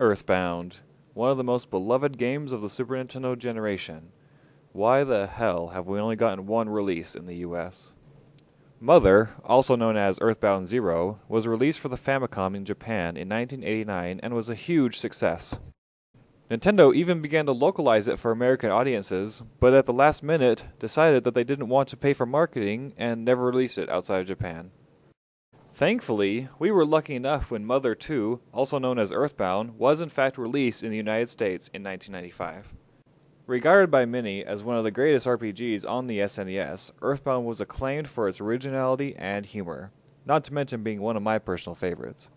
Earthbound, one of the most beloved games of the Super Nintendo generation. Why the hell have we only gotten one release in the US? Mother, also known as Earthbound Zero, was released for the Famicom in Japan in 1989 and was a huge success. Nintendo even began to localize it for American audiences, but at the last minute decided that they didn't want to pay for marketing and never released it outside of Japan. Thankfully, we were lucky enough when Mother 2, also known as Earthbound, was in fact released in the United States in 1995. Regarded by many as one of the greatest RPGs on the SNES, Earthbound was acclaimed for its originality and humor, not to mention being one of my personal favorites.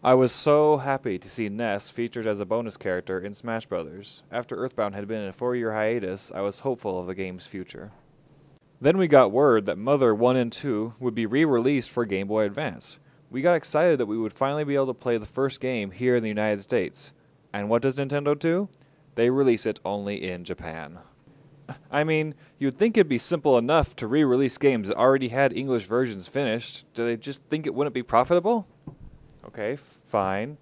I was so happy to see Ness featured as a bonus character in Smash Bros. After Earthbound had been in a 4-year hiatus, I was hopeful of the game's future. Then we got word that Mother 1 and 2 would be re-released for Game Boy Advance. We got excited that we would finally be able to play the first game here in the United States. And what does Nintendo do? They release it only in Japan. I mean, you'd think it'd be simple enough to re-release games that already had English versions finished. Do they just think it wouldn't be profitable? Okay, fine.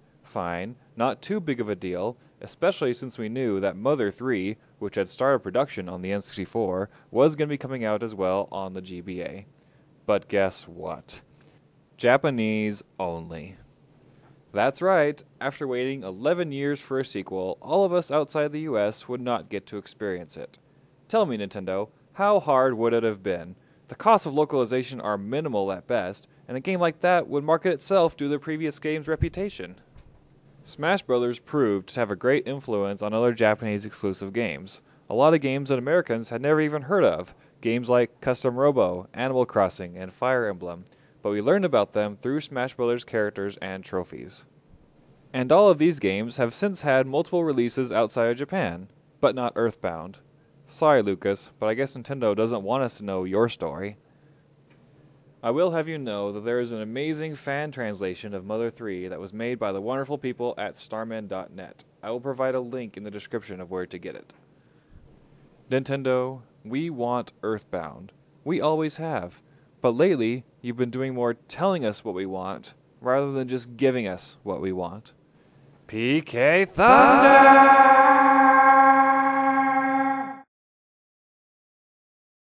Not too big of a deal, especially since we knew that Mother 3, which had started production on the N64, was going to be coming out as well on the GBA. But guess what? Japanese only. That's right, after waiting 11 years for a sequel, all of us outside the US would not get to experience it. Tell me, Nintendo, how hard would it have been? The costs of localization are minimal at best, and a game like that would market itself due to the previous game's reputation. Smash Bros. Proved to have a great influence on other Japanese exclusive games. A lot of games that Americans had never even heard of, games like Custom Robo, Animal Crossing, and Fire Emblem, but we learned about them through Smash Bros. Characters and trophies. And all of these games have since had multiple releases outside of Japan, but not Earthbound. Sorry, Lucas, but I guess Nintendo doesn't want us to know your story. I will have you know that there is an amazing fan translation of Mother 3 that was made by the wonderful people at starman.net. I will provide a link in the description of where to get it. Nintendo, we want Earthbound. We always have. But lately, you've been doing more telling us what we want, rather than just giving us what we want. PK Thunder!